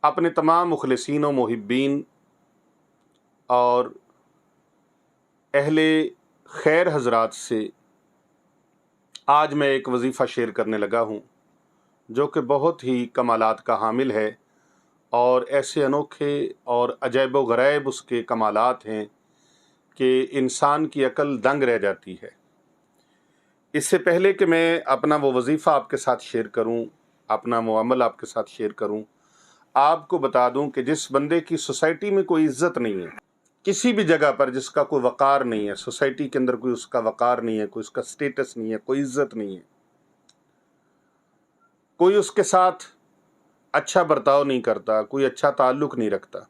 अपने तमाम मुखलिसीन व मुहिब्बीन और अहले खैर हजरात से आज मैं एक वजीफ़ा शेयर करने लगा हूँ जो कि बहुत ही कमालात का हामिल है और ऐसे अनोखे और अजैब व गरैब उसके कमालात हैं कि इंसान की अकल दंग रह जाती है। इससे पहले कि मैं अपना वो वजीफ़ा आपके साथ शेयर करूं, अपना वो अमल आपके साथ शेयर करूं, आपको बता दूं कि जिस बंदे की सोसाइटी में कोई इज्जत नहीं है, किसी भी जगह पर जिसका कोई वक़ार नहीं है, सोसाइटी के अंदर कोई उसका वक़ार नहीं है, कोई उसका स्टेटस नहीं है, कोई इज्जत नहीं है, कोई उसके साथ अच्छा बर्ताव नहीं करता, कोई अच्छा ताल्लुक़ नहीं रखता,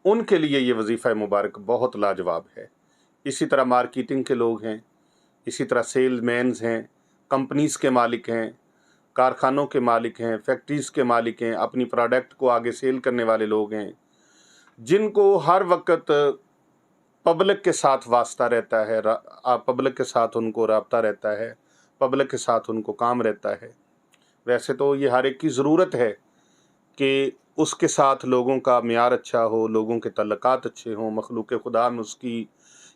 उनके लिए ये वजीफ़ा मुबारक बहुत लाजवाब है। इसी तरह मार्केटिंग के लोग हैं, इसी तरह सेल्समैन्स हैं, कंपनीज़ के मालिक हैं, कारखानों के मालिक हैं, फैक्ट्रीज़ के मालिक हैं, अपनी प्रोडक्ट को आगे सेल करने वाले लोग हैं, जिनको हर वक्त पब्लिक के साथ वास्ता रहता है, पब्लिक के साथ उनको राब्ता रहता है, पब्लिक के साथ उनको काम रहता है। वैसे तो ये हर एक की ज़रूरत है कि उसके साथ लोगों का मियार अच्छा हो, लोगों के तल्लुकात अच्छे हों, मखलूक खुदा में उसकी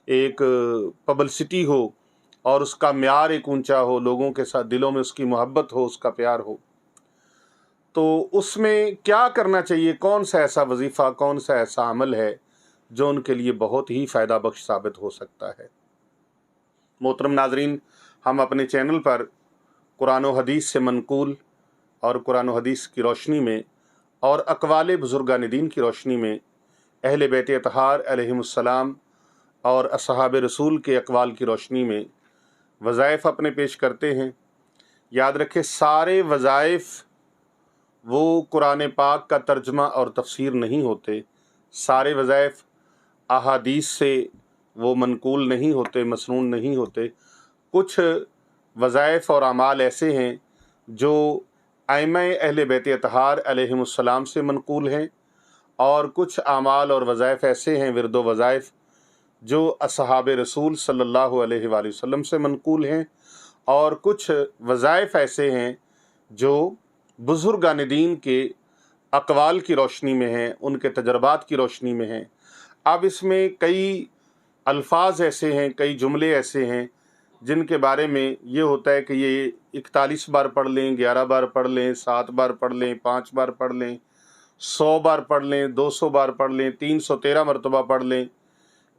एक पब्लिसिटी हो और उसका म्यार एक ऊंचा हो, लोगों के साथ दिलों में उसकी मोहब्बत हो, उसका प्यार हो। तो उसमें क्या करना चाहिए, कौन सा ऐसा वजीफ़ा, कौन सा ऐसा अमल है जो उनके लिए बहुत ही फ़ायदा बख्श साबित हो सकता है। मोहतरम नाजरीन, हम अपने चैनल पर कुरान व हदीस से मनकूल और कुरान व हदीस की रोशनी में और अक़वाल बुज़ुर्गान दीन की रोशनी में अहले बैत अतहार अलैहिमुस्सलाम और असहाब रसूल के अक़वाल की रोशनी में वज़ाइफ़ अपने पेश करते हैं। याद रखें, सारे वज़ाइफ़ वो कुरान पाक का तर्जमा और तफसीर नहीं होते, सारे वज़ाइफ़ अहादीस से वो मनकूल नहीं होते, मसनून नहीं होते। कुछ वज़ाइफ़ और अमाल ऐसे हैं जो आइम्मा अहले बैत अतहार अलैहिमुस्सलाम से मनकूल हैं और कुछ अमाल और वज़ाइफ़ ऐसे हैं, विरद व वज़ाइफ़, जो असहाब रसूल सल्लल्लाहु अलैहि वसल्लम से मनकूल हैं और कुछ वज़ाइफ़ ऐसे हैं जो बुज़ुर्गान दीन के अक़वाल की रोशनी में हैं, उनके तजर्बात की रोशनी में हैं। अब इसमें कई अल्फाज ऐसे हैं, कई जुमले ऐसे हैं जिनके बारे में ये होता है कि ये 41 बार पढ़ लें, 11 बार पढ़ लें, 7 बार पढ़ लें, 5 बार पढ़ लें, 100 बार पढ़ लें, 200 बार पढ़ लें, 313 मरतबा पढ़ लें,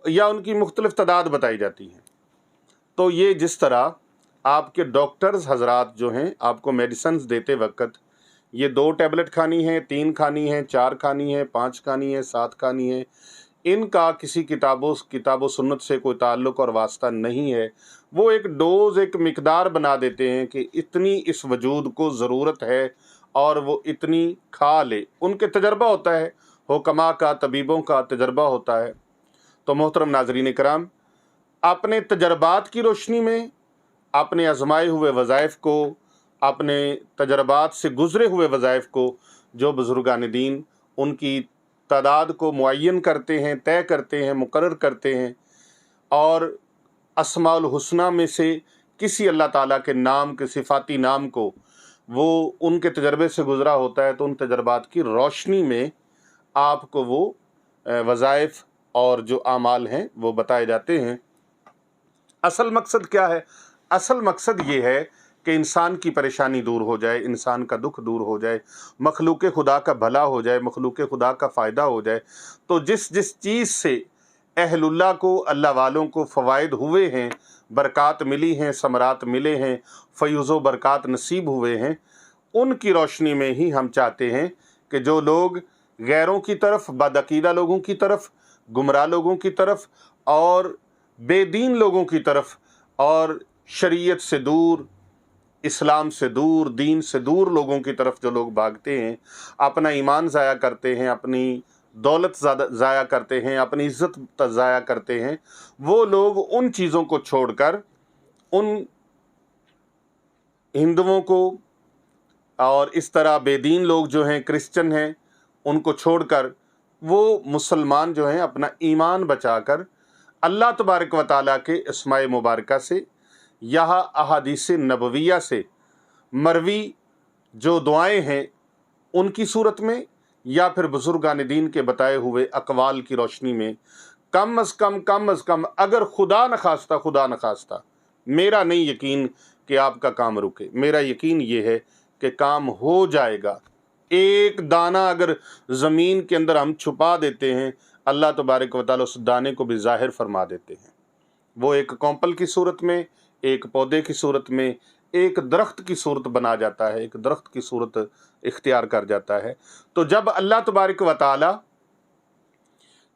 या उनकी मुख्तलिफ तादाद बताई जाती हैं। तो ये जिस तरह आपके डॉक्टर्स हजरात जो हैं आपको मेडिसिन्स देते वक्त ये 2 टैबलेट खानी है, 3 खानी है, 4 खानी है, 5 खानी है, 7 खानी है, इनका किसी किताबो सुन्नत से कोई ताल्लुक़ और वास्ता नहीं है। वो एक डोज़, एक मिकदार बना देते हैं कि इतनी इस वजूद को ज़रूरत है और वो इतनी खा ले। उनके तजर्बा होता है, हुक्मा का, तबीबों का तजर्बा होता है। तो मोहतरम नाज़रीन कराम, अपने तजर्बात की रोशनी में, अपने आजमाए हुए वज़ाइफ़ को, अपने तजर्बात से गुज़रे हुए वज़ाइफ़ को जो बुज़ुर्गान दीन उनकी तादाद को मुअय्यन करते हैं, तय करते हैं, मुकर्रर करते हैं और अस्माउल हुस्ना में से किसी अल्लाह ताला के नाम के सिफ़ाती नाम को वो उनके तजर्बे से गुज़रा होता है, तो उन तजर्बात की रोशनी में आपको वो वज़ाइफ़ और जो आमाल हैं वो बताए जाते हैं। असल मकसद क्या है? असल मकसद ये है कि इंसान की परेशानी दूर हो जाए, इंसान का दुख दूर हो जाए, मखलूक खुदा का भला हो जाए, मखलूक खुदा का फ़ायदा हो जाए। तो जिस जिस चीज़ से अहलुल्लाह को, अल्लाह वालों को फ़वाइद हुए हैं, बरक़ात मिली हैं, समरात मिले हैं, फ़यूज़ व बरक़ात नसीब हुए हैं, उनकी रोशनी में ही हम चाहते हैं कि जो लोग गैरों की तरफ, बदअक़ीदा लोगों की तरफ, गुमराह लोगों की तरफ और बेदीन लोगों की तरफ और शरीयत से दूर, इस्लाम से दूर, दीन से दूर लोगों की तरफ जो लोग भागते हैं, अपना ईमान ज़ाया करते हैं, अपनी दौलत ज़ाया करते हैं, अपनी इज़्ज़त ज़ाया करते हैं, वो लोग उन चीज़ों को छोड़कर, उन हिंदुओं को और इस तरह बेदीन लोग जो हैं, क्रिश्चन हैं, उनको छोड़कर वो मुसलमान जो हैं अपना ईमान बचाकर अल्लाह तबारक व तआला के अस्माए मुबारका से या अहादीस नबविया से मरवी जो दुआएं हैं उनकी सूरत में या फिर बुजुर्गान दीन के बताए हुए अकवाल की रोशनी में कम अज़ कम अगर खुदा न खास्ता मेरा नहीं यकीन कि आपका काम रुके, मेरा यकीन ये है कि काम हो जाएगा। एक दाना अगर ज़मीन के अंदर हम छुपा देते हैं, अल्लाह तबारक व तआला उस दाने को भी ज़ाहिर फरमा देते हैं। वो एक कॉम्पल की सूरत में, एक पौधे की सूरत में, एक दरख्त की सूरत बना जाता है, एक दरख्त की सूरत इख्तियार कर जाता है। तो जब अल्लाह तबारक व तआला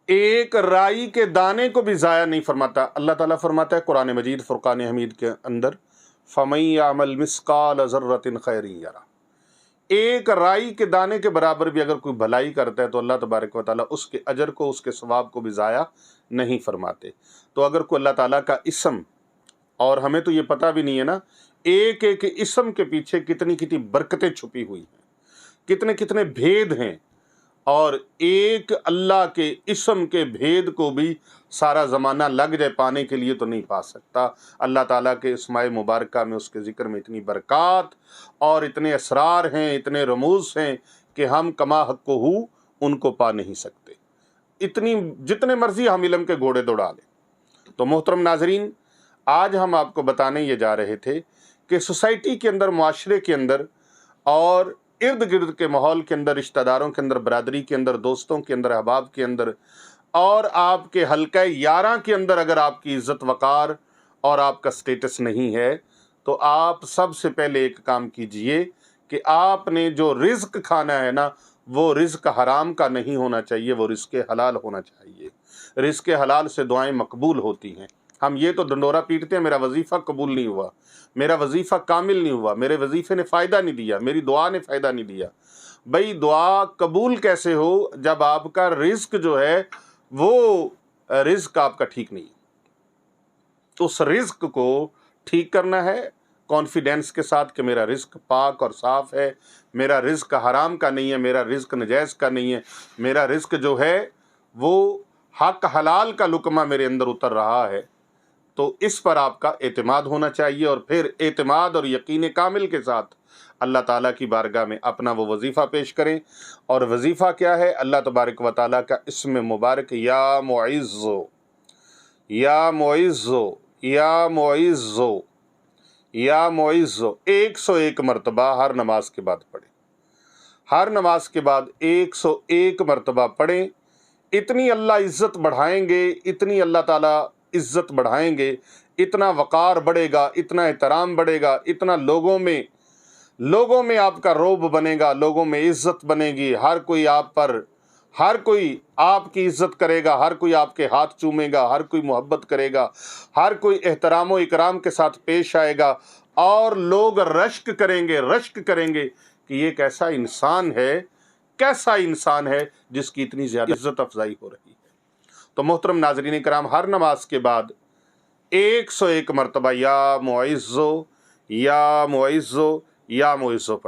एक राई के दाने को भी ज़ाया नहीं फरमाता, अल्लाह ताला फरमाता है कुरान मजीद फुरकान हमीद के अंदर, फमन यअमल मिस्काल ज़र्रतिन खैरन यरा, एक राई के दाने के बराबर भी अगर कोई भलाई करता है तो अल्लाह तबारक व तआला उसके अजर को, उसके सवाब को भी ज़ाया नहीं फरमाते। तो अगर कोई अल्लाह ताला का इस्म, और हमें तो ये पता भी नहीं है ना, एक एक इस्म के पीछे कितनी कितनी बरकतें छुपी हुई हैं, कितने कितने भेद हैं, और एक अल्लाह के इस्म के भेद को भी सारा ज़माना लग जाए पाने के लिए तो नहीं पा सकता। अल्लाह ताला के इस्माए मुबारका में, उसके ज़िक्र में इतनी बरक़ात और इतने असरार हैं, इतने रमूज़ हैं कि हम कमा हक़्क़ो हू उनको पा नहीं सकते, इतनी जितने मर्ज़ी हम इल्म के घोड़े दौड़ा लें। तो मोहतरम नाज़रीन, आज हम आपको बताने ये जा रहे थे कि सोसाइटी के अंदर, मुआशरे के अंदर और इर्द गिर्द के माहौल के अंदर, रिश्तेदारों के अंदर, बरादरी के अंदर, दोस्तों के अंदर, अहबाब के अंदर और आपके हल्का यारा के अंदर अगर आपकी इज़्ज़त वक़ार और आपका स्टेटस नहीं है तो आप सबसे पहले एक काम कीजिए कि आपने जो रिज़्क खाना है ना, वो रिज़्क हराम का नहीं होना चाहिए, वो रिज़्क हलाल होना चाहिए। रिज़्क हलाल से दुआएं मकबूल होती हैं। हम ये तो डंडोरा पीटते हैं, मेरा वजीफ़ा कबूल नहीं हुआ, मेरा वजीफ़ा कामिल नहीं हुआ, मेरे वजीफ़े ने फ़ायदा नहीं दिया, मेरी दुआ ने फ़ायदा नहीं दिया। भाई दुआ कबूल कैसे हो जब आपका रिज़्क जो है वो रिज़्क आपका ठीक नहीं है। उस रिज़्क को ठीक करना है कॉन्फिडेंस के साथ कि मेरा रिज़्क पाक और साफ़ है, मेरा रिज़्क हराम का नहीं है, मेरा रिज़्क नजायज़ का नहीं है, मेरा रिज़्क जो है वो हक हलाल का लुकमा मेरे अंदर उतर रहा है। तो इस पर आपका एतमाद होना चाहिए और फिर एतमाद और यकीन कामिल के साथ अल्लाह ताला की बारगाह में अपना वो वजीफ़ा पेश करें। और वजीफ़ा क्या है? अल्लाह तबारक व तआला का इस्म मुबारक या मुइज़्ज़ो, या मुइज़्ज़ो, या मुइज़्ज़ो, या मुइज़्ज़ो 101 मरतबा हर नमाज के बाद पढ़ें। हर नमाज के बाद 101 मरतबा पढ़ें। इतनी अल्लाह इज़्ज़त बढ़ाएंगे, इतनी अल्लाह ताला इज़्ज़त बढ़ाएंगे, इतना वक़ार बढ़ेगा, इतना एहतराम बढ़ेगा, इतना लोगों में आपका रोब बनेगा, लोगों में इज़्ज़त बनेगी। हर कोई आपकी इज़्ज़त करेगा, हर कोई आपके हाथ चूमेगा, हर कोई मोहब्बत करेगा, हर कोई एहतराम व इकराम के साथ पेश आएगा और लोग रश्क करेंगे कि ये कैसा इंसान है जिसकी इतनी ज़्यादा इज़्ज़त अफजाई हो रही है। तो मोहतरम नाज़रीन कराम, हर नमाज के बाद 101 मरतबा या मुइज़्ज़ो, या मुइज़्ज़ो, या मुइज़्ज़ो पढ़ें।